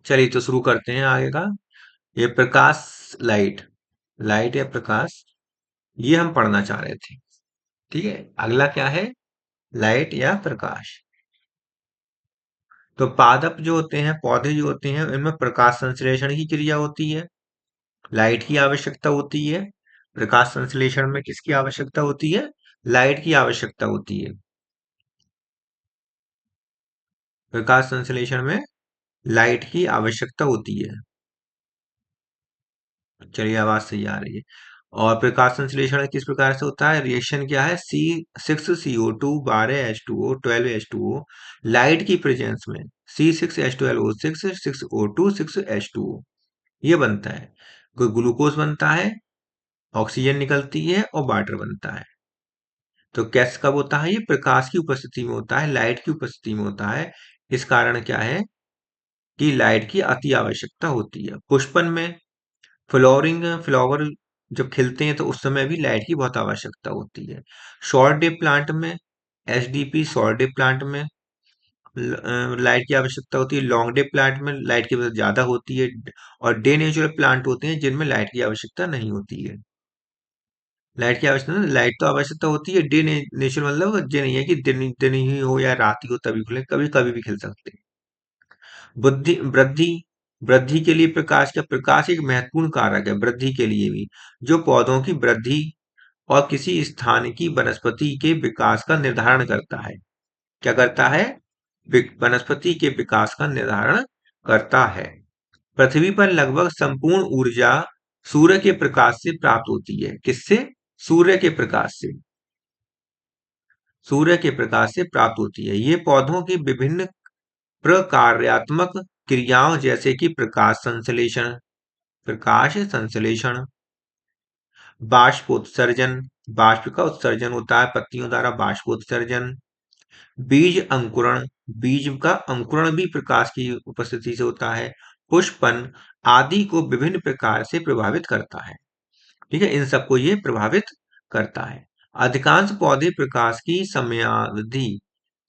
चलिए तो शुरू करते हैं आगे का। ये प्रकाश, लाइट, लाइट या प्रकाश, ये हम पढ़ना चाह रहे थे। ठीक है, अगला क्या है? लाइट या प्रकाश। तो पादप जो होते हैं, पौधे जो होते हैं, इनमें प्रकाश संश्लेषण की क्रिया होती है, लाइट की आवश्यकता होती है। प्रकाश संश्लेषण में किसकी आवश्यकता होती है? लाइट की आवश्यकता होती है। प्रकाश संश्लेषण में लाइट की आवश्यकता होती है। चलिए, आवाज सही आ रही है। और प्रकाश संश्लेषण किस प्रकार से होता है? रिएक्शन क्या है? C6CO2 12H2O 12H2O लाइट की प्रेजेंस में C6H12O6 6O2 6H2O ये बनता है। कोई ग्लूकोज बनता है, ऑक्सीजन निकलती है और वाटर बनता है। तो कैसे कब होता है? ये प्रकाश की उपस्थिति में होता है, लाइट की उपस्थिति में होता है। इस कारण क्या है कि लाइट की अति आवश्यकता होती है। पुष्पन में फ्लावर जब खिलते हैं तो उस समय भी लाइट की बहुत आवश्यकता होती है। शॉर्ट डे प्लांट में, एचडीपी शॉर्ट डे प्लांट में लाइट की आवश्यकता होती है। लॉन्ग डे प्लांट में लाइट की वजह ज्यादा होती है। और डे नेचुरल प्लांट होते हैं जिनमें लाइट की आवश्यकता नहीं होती है। लाइट तो आवश्यकता होती है। नेचुरल मतलब ये नहीं है कि दिन दिन ही हो या रात ही हो तभी खुले, कभी कभी भी खिल सकते हैं। बुद्धि वृद्धि, वृद्धि के लिए प्रकाश एक महत्वपूर्ण कारक है वृद्धि के लिए भी, जो पौधों की वृद्धि और किसी स्थान की वनस्पति के विकास का निर्धारण करता है। क्या करता है? वनस्पति के विकास का निर्धारण करता है। पृथ्वी पर लगभग संपूर्ण ऊर्जा सूर्य के प्रकाश से प्राप्त होती है। किससे? सूर्य के प्रकाश से। सूर्य के प्रकाश से प्राप्त होती है। ये पौधों की विभिन्न प्रकार्यात्मक क्रियाओं जैसे कि प्रकाश संश्लेषण, बाष्पोत्सर्जन, बाष्प का उत्सर्जन होता है पत्तियों द्वारा, बाष्पोत्सर्जन, बीज अंकुरण, बीज का अंकुरण भी प्रकाश की उपस्थिति से होता है, पुष्पन आदि को विभिन्न प्रकार से प्रभावित करता है। ठीक है, इन सबको ये प्रभावित करता है। अधिकांश पौधे प्रकाश की समयावधि,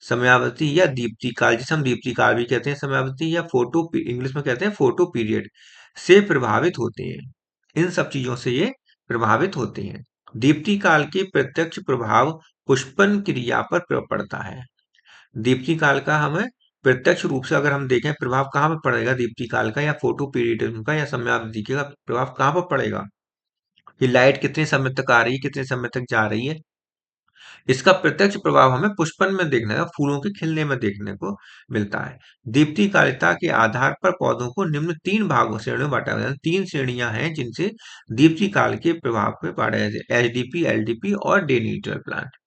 समयावधि या दीप्ति काल, जिसे हम दीप्ति काल भी कहते हैं, समयावधि या इंग्लिश में कहते हैं फोटो पीरियड, से प्रभावित होते हैं। इन सब चीजों से ये प्रभावित होते हैं। दीप्ति काल के प्रत्यक्ष प्रभाव पुष्पन क्रिया पर पड़ता है। दीप्ति काल का हमें प्रत्यक्ष रूप से अगर हम देखें प्रभाव कहाँ पर पड़ेगा, दीप्ति काल का या फोटो पीरियड का या समयावधि का प्रभाव कहाँ पर पड़ेगा? कि लाइट कितने समय तक आ रही है, कितने समय तक जा रही है, इसका प्रत्यक्ष प्रभाव हमें पुष्पन में देखने का, फूलों के खिलने में देखने को मिलता है। दीप्ति कालिता के आधार पर पौधों को निम्न तीन भागों श्रेणियों में बांटा गया है। तीन श्रेणियां हैं जिनसे दीप्ति काल के प्रभाव पे बांटा गया है: एचडीपी, एलडीपी और डे न्यूट्रल प्लांट।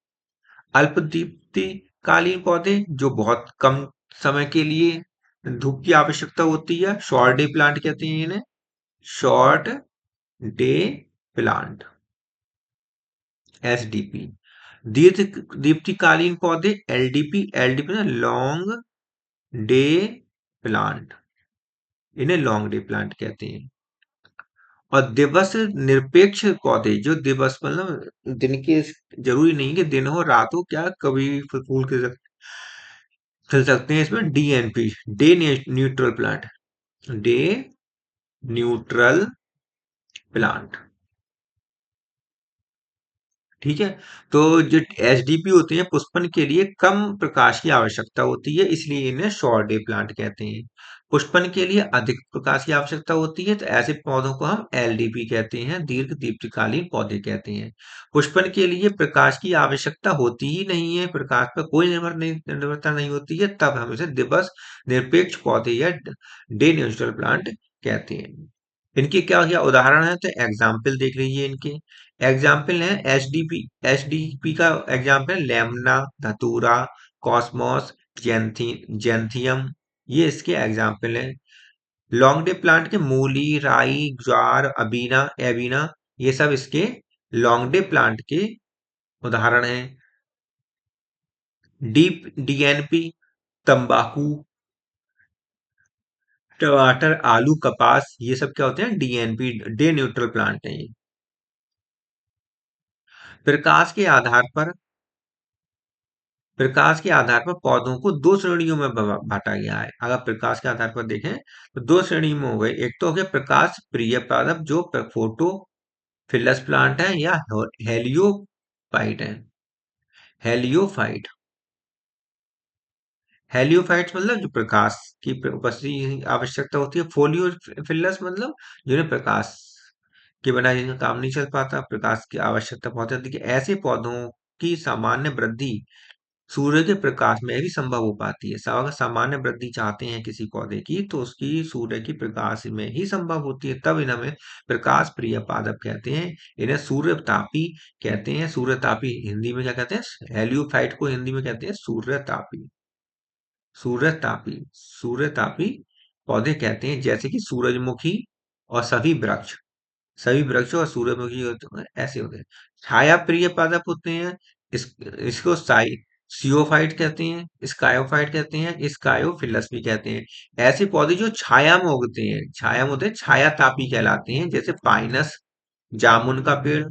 अल्प दीप्ति कालीन पौधे जो बहुत कम समय के लिए धूप की आवश्यकता होती है, शॉर्ट डे प्लांट कहते हैं इन्हें, शॉर्ट डे प्लांट, एसडीपी। दीर्घ दीप्तिकालीन पौधे एलडीपी, एलडीपी ना लॉन्ग डे प्लांट, इन्हें लॉन्ग डे प्लांट कहते हैं। और दिवस निरपेक्ष पौधे, जो दिवस मतलब दिन के, जरूरी नहीं कि दिन हो रात हो, क्या कभी फूल खिल सकते हैं, इसमें DNP, day neutral plant, day neutral plant. ठीक है, तो जो एचडीपी होते हैं पुष्पन के लिए कम प्रकाश की आवश्यकता होती है, इसलिए इन्हें शॉर्ट डे प्लांट कहते हैं। पुष्पन के लिए अधिक प्रकाश की आवश्यकता होती है, तो ऐसे पौधों को हम एलडीपी कहते हैं, दीर्घ दीप्तिकालीन पौधे कहते हैं। पुष्पन के लिए प्रकाश की आवश्यकता होती ही नहीं है, प्रकाश पर कोई निर्भरता नहीं होती है, तब हम इसे दिवस निरपेक्ष पौधे या डे नेचुरल प्लांट कहते हैं। इनके क्या क्या उदाहरण है? तो एग्जाम्पल देख लीजिए इनके। एग्जाम्पल है एचडीपी, एचडीपी का एग्जाम्पल लेमना, धतूरा, कॉस्मोस, जेंथियम, ये इसके एग्जाम्पल हैं। लॉन्ग डे प्लांट के मूली, राई, ज्वार, अबीना, एबीना, ये सब इसके लॉन्ग डे प्लांट के उदाहरण हैं। डीप डीएनपी, तंबाकू, टमाटर, आलू, कपास, ये सब क्या होते हैं? डीएनपी, डे न्यूट्रल प्लांट है ये। प्रकाश के आधार पर प्रकाश के आधार पर पौधों को दो श्रेणियों में बांटा गया है। अगर प्रकाश के आधार पर देखें तो दो श्रेणी में हो गए। एक तो हो गया प्रकाश प्रिय पादप जो फोटो फिलस प्लांट है या हेलियोफाइट है। हेलियोफाइट हेलियोफाइट्स मतलब जो प्रकाश की उपस्थिति की आवश्यकता होती है। फोलियो फिलस मतलब जिन्हें प्रकाश के बिना जिनका काम नहीं चल पाता, प्रकाश की आवश्यकता बहुत अधिक है। ऐसे पौधों की सामान्य वृद्धि सूर्य के प्रकाश में भी संभव हो पाती है। अगर सामान्य वृद्धि चाहते हैं किसी पौधे की तो उसकी सूर्य की प्रकाश में ही संभव होती है। तब इन्हें हमें प्रकाश प्रिय पादप कहते हैं। इन्हें सूर्यतापी कहते हैं। सूर्यतापी हिंदी में क्या कहते हैं? हेलियोफाइट को हिंदी में कहते हैं सूर्यतापी। सूर्यतापी सूर्यतापी पौधे कहते हैं, जैसे कि सूरजमुखी और सभी वृक्ष और सूरजमुखी होते हैं, ऐसे होते हैं। छाया प्रिय पादप होते हैं। इसको सियोफाइट कहते हैं, स्कायोफाइट कहते हैं, स्कायोफिलस भी कहते हैं। ऐसे पौधे जो छाया में उगते हैं, छाया में होते हैं, छाया तापी कहलाते हैं, जैसे पाइनस, जामुन का पेड़,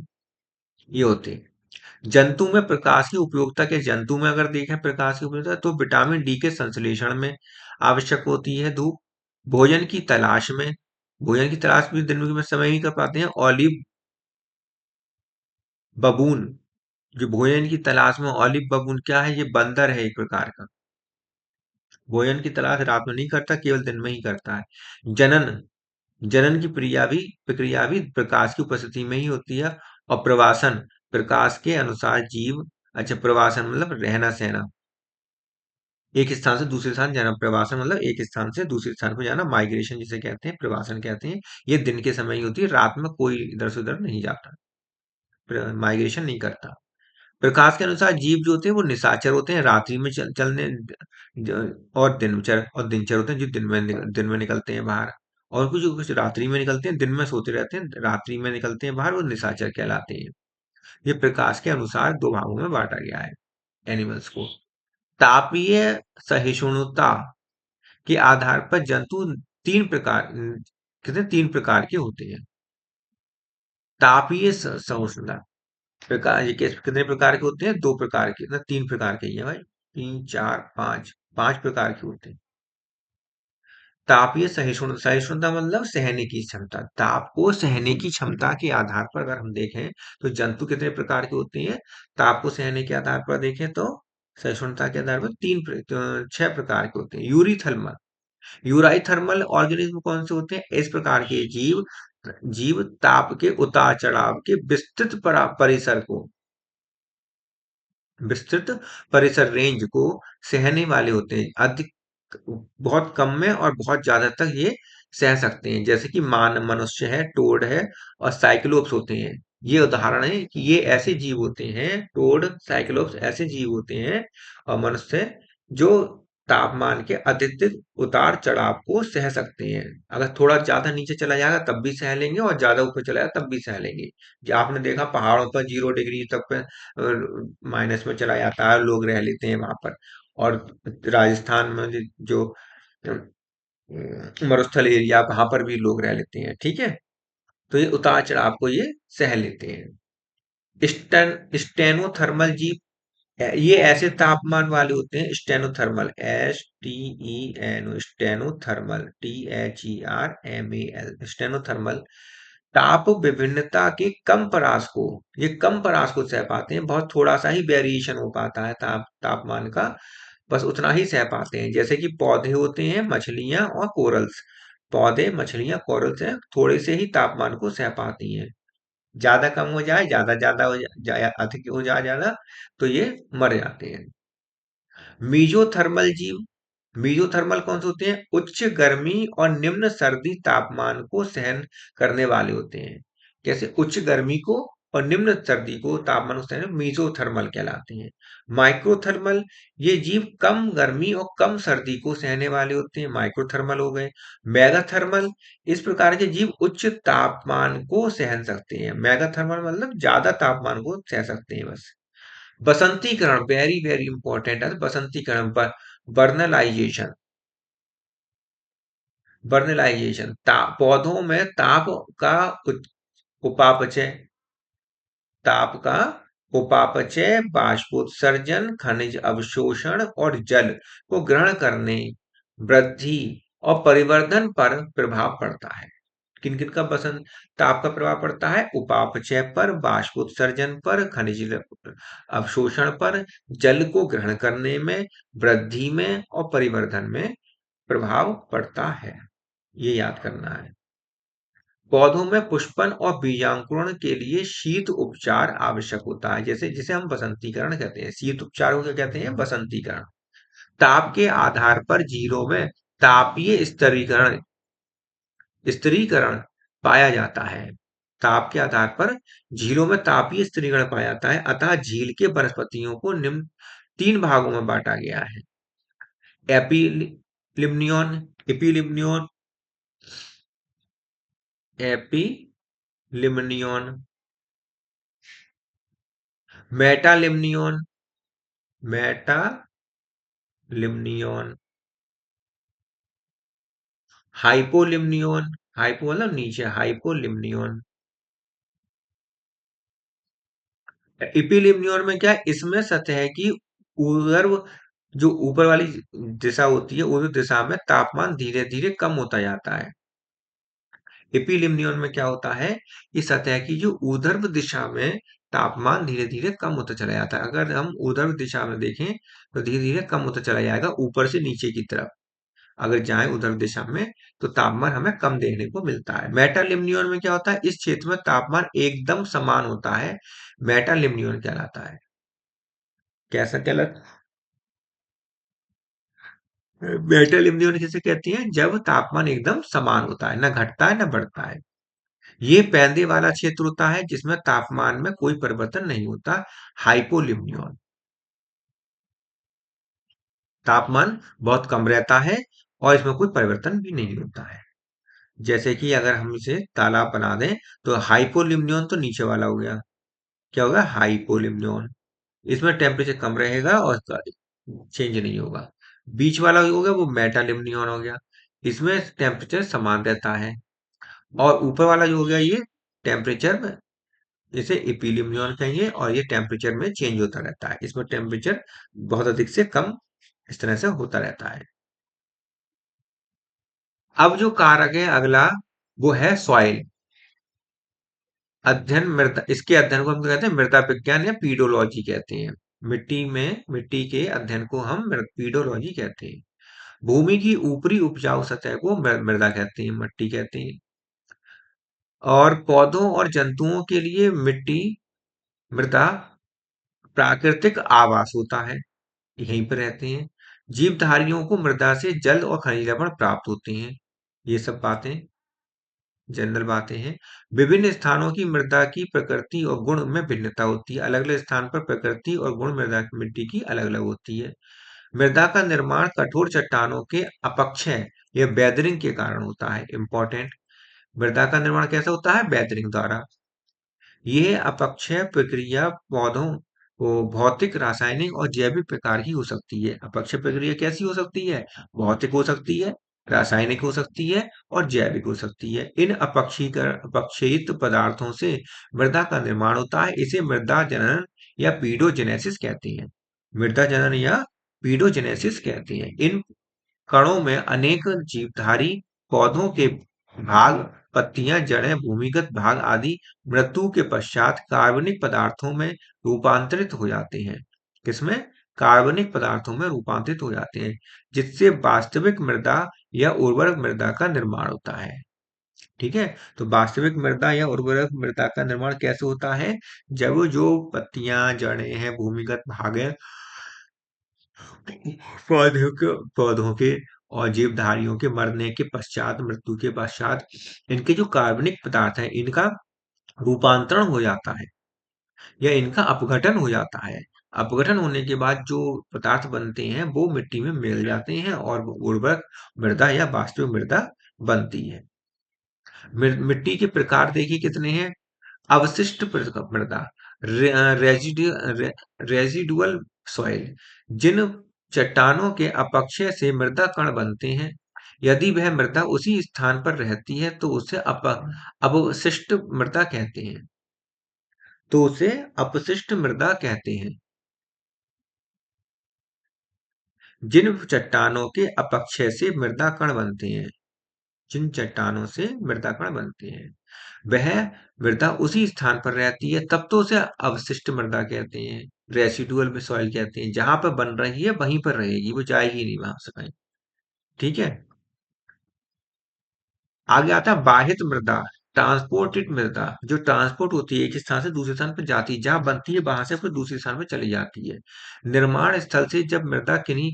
ये होते हैं। जंतु में प्रकाश की उपयोगिता के जंतु में अगर देखें प्रकाश की उपयोगिता तो विटामिन डी के संश्लेषण में आवश्यक होती है धूप। भोजन की तलाश में, भोजन की तलाश भी दिन में समय ही कर पाते हैं। ऑलिव बबून, जो भोजन की तलाश में, ऑलिव बबून क्या है? ये बंदर है एक प्रकार का। भोजन की तलाश रात में नहीं करता, केवल दिन में ही करता है। जनन जनन की प्रक्रिया भी प्रकाश की उपस्थिति में ही होती है। और प्रवासन, प्रकाश के अनुसार जीव, अच्छा प्रवासन मतलब रहना सहना, एक स्थान से दूसरे स्थान जाना। प्रवासन मतलब एक स्थान से दूसरे स्थान पर जाना, माइग्रेशन जिसे कहते हैं, प्रवासन कहते हैं। ये दिन के समय ही होती है, रात में कोई इधर से उधर नहीं जाता, माइग्रेशन नहीं करता। प्रकाश के अनुसार जीव जो होते हैं वो निशाचर होते हैं, रात्रि में चलने और दिनचर होते हैं जो दिन में निकलते हैं बाहर। और कुछ कुछ रात्रि में निकलते हैं, दिन में सोते रहते हैं, रात्रि में निकलते हैं बाहर, वो निशाचर कहलाते हैं। ये प्रकाश के अनुसार दो भागों में बांटा गया है एनिमल्स को। तापीय सहिष्णुता के आधार पर जंतु तीन प्रकार के होते हैं। तापीय सहिष्णुता प्रकार, ये कितने प्रकार के होते हैं? दो प्रकार के, ना तीन प्रकार के ही है भाई। तीन चार पांच, पांच प्रकार के होते हैं। तापीय सहिष्णुता मतलब सहने की क्षमता। ताप को सहने की क्षमता के आधार पर अगर हम देखें तो जंतु कितने प्रकार के होते हैं? ताप को सहने के आधार पर देखें तो सहिष्णुता के आधार पर छह प्रकार के होते हैं। यूराइथर्मल ऑर्गेनिज्म कौन से होते हैं? इस प्रकार के जीव जीव ताप के उतार चढ़ाव के परिसर को विस्तृत परिसर रेंज को सहने वाले होते हैं। अधिक, बहुत कम में और बहुत ज्यादा तक ये सह सकते हैं, जैसे कि मनुष्य है, टोड है और साइक्लोप्स होते हैं। ये उदाहरण है कि ये ऐसे जीव होते हैं, टोड साइक्लोप्स ऐसे जीव होते हैं और मनुष्य, जो तापमान के अत्यधिक उतार चढ़ाव को सह सकते हैं। अगर थोड़ा ज्यादा नीचे चला जाएगा तब भी सह लेंगे, और ज्यादा ऊपर चला जाएगा तब भी सह लेंगे। जो आपने देखा पहाड़ों पर 0 डिग्री तक पे माइनस में चला जाता है, लोग रह लेते हैं वहां पर। और राजस्थान में जो मरुस्थल एरिया, वहां पर भी लोग रह लेते हैं, ठीक है। तो ये उतार चढ़ाव को ये सह लेते हैं। स्टेनोथर्मल जीव, ये ऐसे तापमान वाले होते हैं। स्टेनोथर्मल, स्टेनोथर्मल, THERMAL, स्टेनोथर्मल ताप विभिन्नता के कम परास को, ये कम परास को सह पाते हैं। बहुत थोड़ा सा ही वेरिएशन हो पाता है तापमान का, बस उतना ही सह पाते हैं। जैसे कि पौधे होते हैं, मछलियां और कोरल्स। पौधे, मछलियां, कोरल्स हैं, थोड़े से ही तापमान को सह पाती हैं। ज्यादा कम हो जाए, ज्यादा ज्यादा हो जाए, अधिक हो जाए ज्यादा, तो ये मर जाते हैं। मीजोथर्मल जीव, मीजोथर्मल कौन से होते हैं? उच्च गर्मी और निम्न सर्दी तापमान को सहन करने वाले होते हैं। कैसे? उच्च गर्मी को और निम्न सर्दी को तापमान को सहन, मीजोथर्मल कहलाते हैं। माइक्रोथर्मल, ये जीव कम गर्मी और कम सर्दी को सहने वाले होते हैं, माइक्रोथर्मल हो गए। मेगाथर्मल, इस प्रकार के जीव उच्च तापमान को सहन सकते हैं। मेगाथर्मल मतलब ज्यादा तापमान को सह सकते हैं बस। बसंतीकरण, वेरी वेरी इंपॉर्टेंट है बसंतीकरण। बर्नलाइजेशन, पौधों में ताप का उपापचय, ताप का उपापचय, बाष्पोत्सर्जन, खनिज अवशोषण और जल को ग्रहण करने, वृद्धि और परिवर्धन पर प्रभाव पड़ता है। किन किन का बसंत ताप का प्रभाव पड़ता है? उपापचय पर, बाष्पोत्सर्जन पर, खनिज अवशोषण पर, जल को ग्रहण करने में, वृद्धि में और परिवर्धन में प्रभाव पड़ता है। ये याद करना है। पौधों में पुष्पन और बीजांकुरण के लिए शीत उपचार आवश्यक होता है, जैसे जिसे हम बसंतीकरण कहते हैं। शीत उपचार को क्या कहते हैं? बसंतीकरण। ताप के आधार पर जीरो में तापीय स्तरीकरण स्थिरीकरण पाया जाता है। ताप के आधार पर झीलों में तापीय स्थिरीकरण पाया जाता है, अतः झील के वनस्पतियों को निम्न 3 भागों में बांटा गया है। एपिलिम्नियन, एपिलिम्नियन, एपिलिम्नियन, मेटालिम्नियन, मेटालिम्नियन, हाइपोलिम्नियन, हाइपो मतलब नीचे, हाइपोलिम्नियन। एपिलिम्नियन में क्या है? इसमें सतह की ऊर्ध्व जो ऊपर वाली दिशा होती है, उस दिशा में तापमान धीरे धीरे कम होता जाता है। एपिलिम्नियन में क्या होता है कि सतह की जो ऊर्ध्व दिशा में तापमान धीरे धीरे कम होता चला जाता है। अगर हम ऊर्ध्व दिशा में देखें तो धीरे धीरे कम होता चला जाएगा ऊपर से नीचे की तरफ। अगर जाएं ऊर्ध्व दिशा में तो तापमान हमें कम देखने को मिलता है। मेटालिम्नियन में क्या होता है? इस क्षेत्र में तापमान एकदम समान होता है, मेटालिम्नियन कहलाता है। कैसा कहलाता? मेटल इम्यून किसे कहती है? जब तापमान एकदम समान होता है, ना घटता है ना बढ़ता है। ये पैंदे वाला क्षेत्र होता है जिसमें तापमान में कोई परिवर्तन नहीं होता, हाइपोलिम्नियन। तापमान बहुत कम रहता है और इसमें कोई परिवर्तन भी नहीं होता है। जैसे कि अगर हम इसे तालाब बना दें तो हाइपोलिम्नियन तो नीचे वाला हो गया, क्या होगा? हाइपोलिम्नियन। इसमें टेम्परेचर कम रहेगा और इसका चेंज नहीं होगा। बीच वाला हो गया वो मेटालिम्नियन हो गया, इसमें टेम्परेचर समान रहता है। और ऊपर वाला जो हो गया ये टेम्परेचर में, इसे इपिलियम कहेंगे और ये टेम्परेचर में चेंज होता रहता है। इसमें टेम्परेचर बहुत अधिक से कम इस तरह से होता रहता है। अब जो कारक है अगला वो है सॉइल अध्ययन। मृदा, इसके अध्ययन को हम कहते हैं मृदा विज्ञान या पीडोलॉजी कहते हैं। मिट्टी के अध्ययन को हम पीडोलॉजी कहते हैं। भूमि की ऊपरी उपजाऊ सतह को मृदा कहते हैं, मिट्टी कहते हैं। और पौधों और जंतुओं के लिए मिट्टी, मृदा प्राकृतिक आवास होता है, यहीं पर रहते हैं। जीवधारियों को मृदा से जल और खनिज लवण प्राप्त होते हैं। ये सब बातें जनरल बातें हैं। विभिन्न स्थानों की मृदा की प्रकृति और गुण में भिन्नता होती है। अलग अलग स्थान पर प्रकृति और गुण मृदा की मिट्टी की अलग अलग होती है। मृदा का निर्माण कठोर चट्टानों के अपक्षय या वेदरिंग के कारण होता है। इंपॉर्टेंट, मृदा का निर्माण कैसे होता है? वेदरिंग द्वारा। ये अपक्षय प्रक्रिया पौधों को भौतिक, रासायनिक और जैविक प्रकार की हो सकती है। अपक्षय प्रक्रिया कैसी हो सकती है? भौतिक हो सकती है, रासायनिक हो सकती है और जैविक हो सकती है। इन अपक्षयित पदार्थों से मृदा का निर्माण होता है। इसे मृदा जनन या पीडोजेनेसिस कहते हैं। मृदा जनन या पीडोजेनेसिस कहते हैं। इन कणों में अनेक जीवधारी पौधों के भाग, पत्तियां, जड़ें, भूमिगत भाग आदि मृत्यु के पश्चात कार्बनिक पदार्थों में रूपांतरित हो जाते हैं। किसमें? कार्बनिक पदार्थों में रूपांतरित हो जाते हैं, जिससे वास्तविक मृदा या उर्वरक मृदा का निर्माण होता है। ठीक है, तो वास्तविक मृदा या उर्वरक मृदा का निर्माण कैसे होता है? जब जो पत्तियां, जड़ें हैं, भूमिगत भाग है पौधों के और जीवधारियों के मरने के पश्चात, मृत्यु के पश्चात इनके जो कार्बनिक पदार्थ हैं इनका रूपांतरण हो जाता है या इनका अपघटन हो जाता है। अपघटन होने के बाद जो पदार्थ बनते हैं वो मिट्टी में मिल जाते हैं और वो उर्वरक मृदा या वास्तविक मृदा बनती है। मिट्टी के प्रकार देखिए कितने हैं? अवशिष्ट मृदा, रेजिडुअल सॉइल, जिन चट्टानों के अपक्षय से मृदा कण बनते हैं, यदि वह मृदा उसी स्थान पर रहती है तो उसे अवशिष्ट मृदा कहते हैं। तो उसे अपशिष्ट मृदा कहते हैं। जिन चट्टानों के अपक्षय से मृदा कण बनते हैं, जिन चट्टानों से मृदा कण बनते हैं, वह मृदा उसी स्थान पर रहती है, तब तो उसे अवशिष्ट मृदा कहते हैं, रेसिडुअल सॉइल कहते हैं। जहां पर बन रही है वहीं पर रहेगी, वो जाएगी नहीं वहां से कहीं। ठीक है। आगे आता है बाहित मृदा, ट्रांसपोर्टेड मृदा, जो ट्रांसपोर्ट होती है एक स्थान से दूसरे स्थान पर जाती है, जहां बनती है वहां से फिर दूसरे स्थान पर चली जाती है। निर्माण स्थल से जब मृदा किन्हीं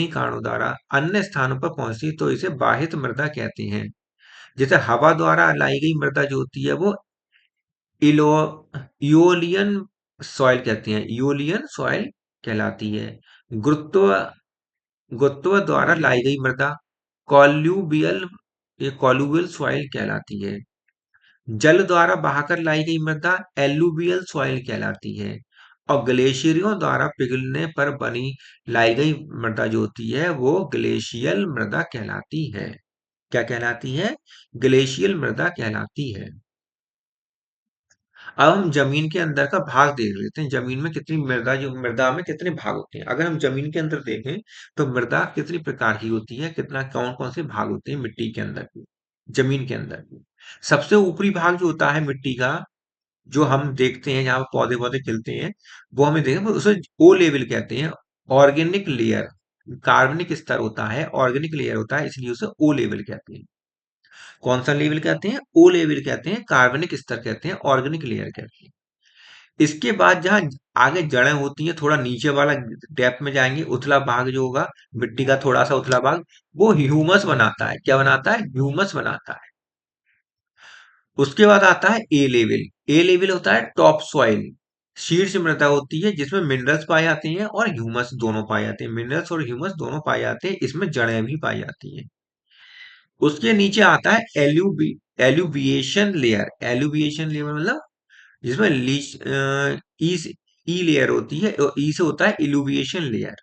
कारणों द्वारा अन्य स्थानों पर पहुंचती तो इसे बाहित मृदा कहते हैं। जैसे हवा द्वारा लाई गई मृदा जो होती है वो इलो इओलियन सॉइल कहते हैं, इओलियन सॉइल कहलाती है। गुरुत्व गुरुत्व द्वारा लाई गई मृदा कॉल्यूबियल ये कॉल्यूबियल सॉइल कहलाती है। जल द्वारा बहाकर लाई गई मृदा एलुवियल सॉइल कहलाती है। और ग्लेशियरों द्वारा पिघलने पर बनी लाई गई मृदा जो होती है वो ग्लेशियल मृदा कहलाती है। क्या कहलाती है? ग्लेशियल मृदा कहलाती है। अब हम जमीन के अंदर का भाग देख लेते हैं। जमीन में कितनी मृदा में कितने भाग होते हैं। अगर हम जमीन के अंदर देखें तो मृदा कितनी प्रकार की होती है, कितना कौन कौन से भाग होते हैं मिट्टी के अंदर की, जमीन के अंदर की। सबसे ऊपरी भाग जो होता है मिट्टी का, जो हम देखते हैं जहाँ पौधे पौधे खिलते हैं, वो हमें देखें उसे ओ लेवल कहते हैं। ऑर्गेनिक लेयर, कार्बनिक स्तर होता है, ऑर्गेनिक लेयर होता है, इसलिए उसे ओ लेवल कहते हैं। कौन सा लेवल कहते हैं? ओ लेवल कहते हैं, कार्बनिक स्तर कहते हैं, ऑर्गेनिक लेयर कहते हैं। इसके बाद जहाँ आगे जड़ें होती हैं, थोड़ा नीचे वाला डेप्थ में जाएंगे, उथला भाग जो होगा मिट्टी का, थोड़ा सा उथला भाग, वो ह्यूमस बनाता है। क्या बनाता है? ह्यूमस बनाता है। उसके बाद आता है ए लेवल। ए लेवल होता है टॉप सॉइल, शीर्ष मृदा होती है जिसमें मिनरल्स पाए जाते हैं और ह्यूमस दोनों पाए जाते हैं। मिनरल्स और ह्यूमस दोनों पाए जाते हैं, इसमें जड़ें भी पाई जाती हैं। उसके नीचे आता है एल्यूविएशन लेयर। एल्यूविएशन लेयर मतलब जिसमें लीच ई ई लेयर होती है, और ई से होता है इल्यूविएशन लेयर।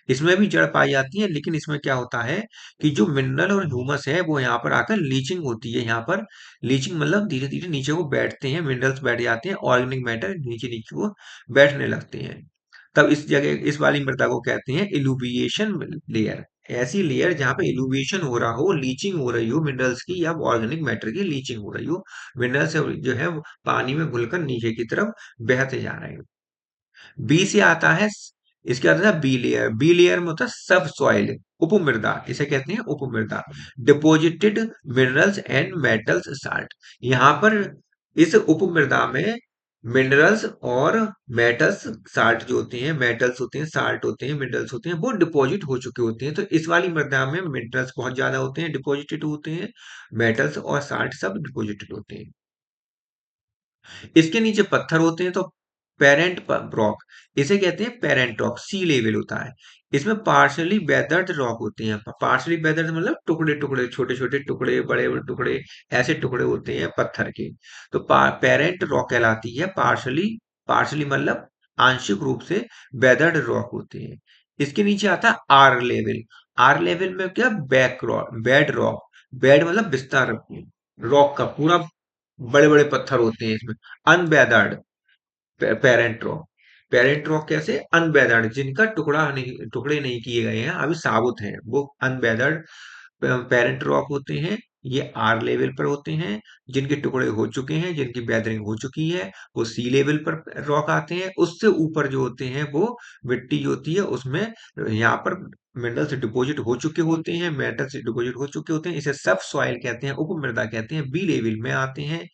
इसमें भी जड़ पाई जाती है, लेकिन इसमें क्या होता है कि जो मिनरल और ह्यूमस है वो यहाँ पर आकर लीचिंग होती है। यहाँ पर लीचिंग मतलब धीरे धीरे नीचे को बैठते हैं, मिनरल्स बैठ जाते हैं, ऑर्गेनिक मैटर नीचे नीचे को बैठने लगते हैं। तब इस जगह इस वाली मृदा को कहते हैं इल्यूविएशन लेयर। ऐसी लेयर जहाँ पे इल्यूविएशन हो रहा हो, लीचिंग हो रही हो मिनरल्स की या ऑर्गेनिक मैटर की लीचिंग हो रही हो, मिनरल्स जो है वो पानी में घुलकर नीचे की तरफ बहते जा रहे हैं। बी से आता है, इसके आता है बी लेयर। बी लेयर में होता है सब सॉइल, उपमृदा, इसे कहते हैं उपमृदा। Deposited minerals and metals salt. यहाँ पर इस उपमृदा में मिनरल्स और मेटल्स साल्ट जो होते हैं, मेटल्स होते हैं, साल्ट होते हैं, मिनरल्स होते हैं, वो डिपॉजिट हो चुके होते हैं। तो इस वाली मृदा में मिनरल्स बहुत ज्यादा होते हैं, डिपॉजिटेड होते हैं, मेटल्स और साल्ट सब डिपॉजिटेड होते हैं। इसके नीचे पत्थर होते हैं, तो पेरेंट रॉक, इसे कहते हैं पेरेंट रॉक, सी लेवल होता है। इसमें पार्शली वेदर्ड रॉक होते हैं। पार्शली वेदर्ड मतलब टुकड़े टुकड़े, छोटे छोटे टुकड़े, बड़े बड़े टुकड़े, ऐसे टुकड़े होते हैं पत्थर के। तो पेरेंट रॉक कहलाती है। पार्शली, पार्शली मतलब आंशिक रूप से वेदर्ड रॉक होते हैं। इसके नीचे आता है आर लेवल। आर लेवल में क्या? Back rock, bed rock. Bed मतलब बिस्तर रॉक का पूरा, बड़े बड़े पत्थर होते हैं इसमें। Unweathered parent rock. Parent rock कैसे? अनवेदर्ड, जिनका टुकड़े नहीं किए गए हैं, अभी साबुत हैं, वो अनवेदर्ड पेरेंट रॉक होते हैं। ये आर लेवल पर होते हैं। जिनके टुकड़े हो चुके हैं, जिनकी वेदरिंग हो चुकी है, वो सी लेवल पर रॉक आते हैं। उससे ऊपर जो होते हैं वो मिट्टी जो होती है उसमें यहाँ पर मिनरल्स डिपॉजिट हो चुके होते हैं, मेटल्स डिपॉजिट हो चुके होते हैं। इसे सब सॉइल कहते हैं, उपमृदा कहते हैं। बी लेवल में आते हैं।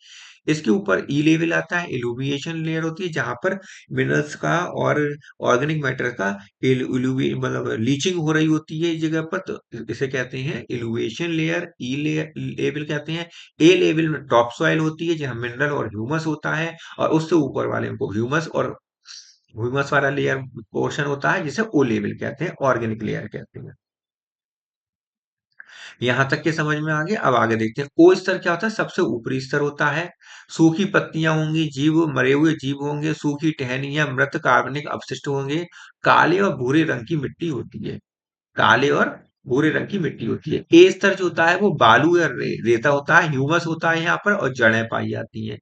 इसके ऊपर ई लेवल आता है, इल्यूमिनेशन लेयर होती है, जहां पर मिनरल्स का और ऑर्गेनिक मैटर का मतलब लीचिंग हो रही होती है इस जगह पर, तो इसे कहते हैं इल्यूमिनेशन लेयर। ई लेवल कहते हैं। ए लेवल में टॉप सॉइल होती है जहां मिनरल और ह्यूमस होता है, और उससे ऊपर वाले को ह्यूमस वाला लेयर पोर्शन होता है जिसे ओ लेवल कहते हैं, ऑर्गेनिक लेयर कहते हैं। यहाँ तक के समझ में आ गया। अब आगे देखते हैं ओ स्तर क्या होता है। सबसे ऊपरी स्तर होता है। सूखी पत्तियां होंगी, जीव मरे हुए जीव होंगे, सूखी टहनियां, मृत कार्बनिक अपशिष्ट होंगे, काले और भूरे रंग की मिट्टी होती है। काले और भूरे रंग की मिट्टी होती है। ए स्तर जो होता है वो बालू या रेता होता है, ह्यूमस होता है यहाँ पर और जड़ें पाई जाती हैं।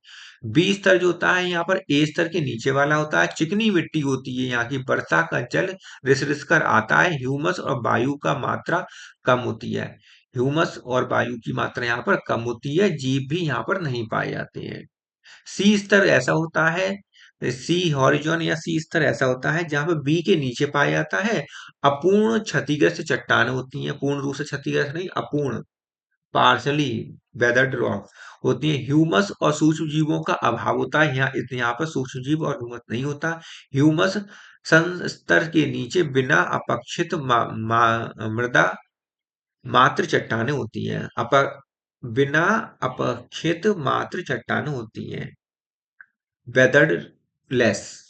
बी स्तर जो होता है यहाँ पर ए स्तर के नीचे वाला होता है, चिकनी मिट्टी होती है, यहाँ की वर्षा का जल रिस रिस कर आता है, ह्यूमस और वायु का मात्रा कम होती है। ह्यूमस और वायु की मात्रा यहाँ पर कम होती है, जीव भी यहाँ पर नहीं पाए जाते हैं। सी स्तर ऐसा होता है, सी हॉरिजॉन या सी स्तर ऐसा होता है जहां पे बी के नीचे पाया जाता है, अपूर्ण क्षतिग्रस्त चट्टानें होती हैं, पूर्ण रूप से क्षतिग्रस्त नहीं, अपूर्ण, पार्शली वेदर्ड रॉक होती है। ह्यूमस और सूक्ष्म जीवों का अभाव होता है, यहाँ पर सूक्ष्म जीव और ह्यूमस नहीं होता। ह्यूमस संस्तर के नीचे बिना अपक्षित मृदा मात्र चट्टानें होती हैं, बिना अपक्षित मात्र चट्टानें होती हैं, वेदर्ड लेस।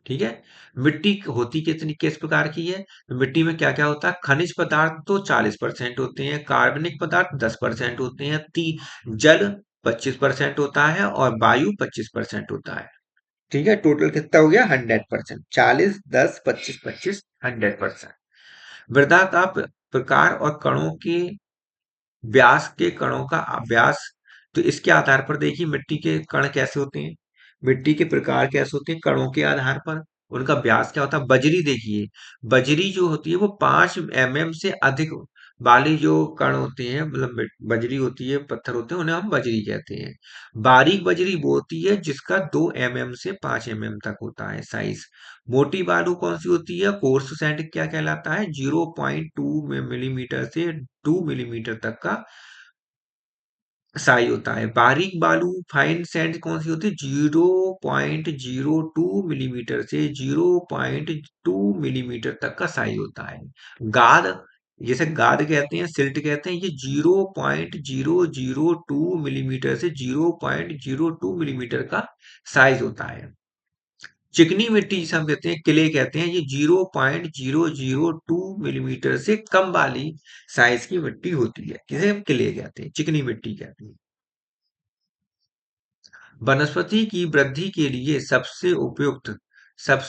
ठीक है। मिट्टी होती कितनी किस प्रकार की है? तो मिट्टी में क्या क्या होता है? खनिज पदार्थ तो 40% होते हैं, कार्बनिक पदार्थ 10% होते हैं, जल 25% होता है और वायु 25% होता है। ठीक है, टोटल कितना हो गया? 100%। 40, 10, 25, 25, 100%। मृदा का प्रकार और कणों के व्यास के कणों का व्यास, तो इसके आधार पर देखिए मिट्टी के कण कैसे होते हैं, मिट्टी के प्रकार कैसे होते हैं, कणों के आधार पर उनका व्यास क्या होता है। बजरी देखिए, बजरी जो होती है वो 5 mm से अधिक वाली जो कण होते हैं, मतलब बजरी होती है, पत्थर होते हैं, उन्हें हम बजरी कहते हैं। बारीक बजरी वो होती है जिसका 2 mm से 5 mm तक होता है साइज। मोटी बालू कौन सी होती है? कोर्स सैंड क्या कहलाता है? 0.2 मिलीमीटर से 2 मिलीमीटर तक का साई होता है। बारीक बालू फाइन सैंड कौन सी होती है? 0.02 मिलीमीटर से 0.2 मिलीमीटर तक का साई होता है। गाद, जिसे गाद कहते हैं, सिल्ट कहते हैं, ये 0.002 मिलीमीटर से 0.02 मिलीमीटर का साइज होता है। चिकनी मिट्टी जिसे हम कहते हैं, क्ले कहते हैं, ये 0.002 मिलीमीटर से कम वाली साइज की मिट्टी होती है, जिसे हम क्ले कहते हैं, चिकनी मिट्टी कहते हैं। वनस्पति की वृद्धि के लिए सबसे उपयुक्त, सब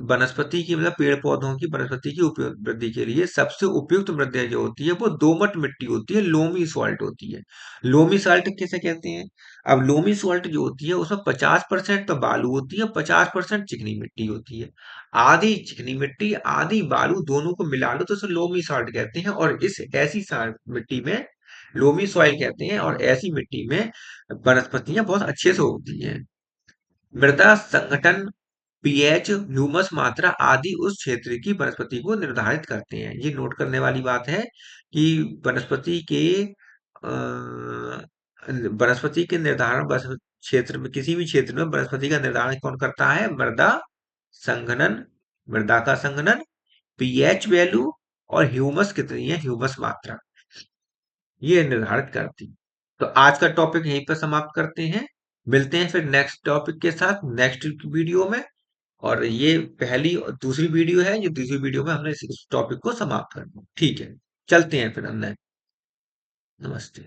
वनस्पति की मतलब पेड़ पौधों की वनस्पति की उपयुक्त वृद्धि के लिए सबसे उपयुक्त मृदा जो होती है वो दोमट मिट्टी होती है, लोमी सॉल्ट होती है। लोमी सॉल्ट किसे कहते हैं? अब लोमी सॉल्ट जो होती है उसमें 50% तो बालू होती है, 50% चिकनी मिट्टी होती है। आधी चिकनी मिट्टी आधी बालू दोनों को मिला लो तो उसे लोमी सॉल्ट कहते हैं, और इस ऐसी मिट्टी में लोमी सॉइल कहते हैं, और ऐसी मिट्टी में वनस्पतियां बहुत अच्छे से उगती हैं। मृदा संगठन, पीएच, ह्यूमस मात्रा आदि उस क्षेत्र की वनस्पति को निर्धारित करते हैं। ये नोट करने वाली बात है कि वनस्पति के वनस्पति के निर्धारण, क्षेत्र में किसी भी क्षेत्र में वनस्पति का निर्धारण कौन करता है? मृदा संघनन, मृदा का संघनन, पीएच वैल्यू और ह्यूमस कितनी है, ह्यूमस मात्रा, ये निर्धारित करती। तो आज का टॉपिक यहीं पर समाप्त करते हैं। मिलते हैं फिर नेक्स्ट टॉपिक के साथ नेक्स्ट वीडियो में। और ये पहली और दूसरी वीडियो है, ये दूसरी वीडियो में हमने इस टॉपिक को समाप्त करना। ठीक है, चलते हैं फिर। नमस्ते।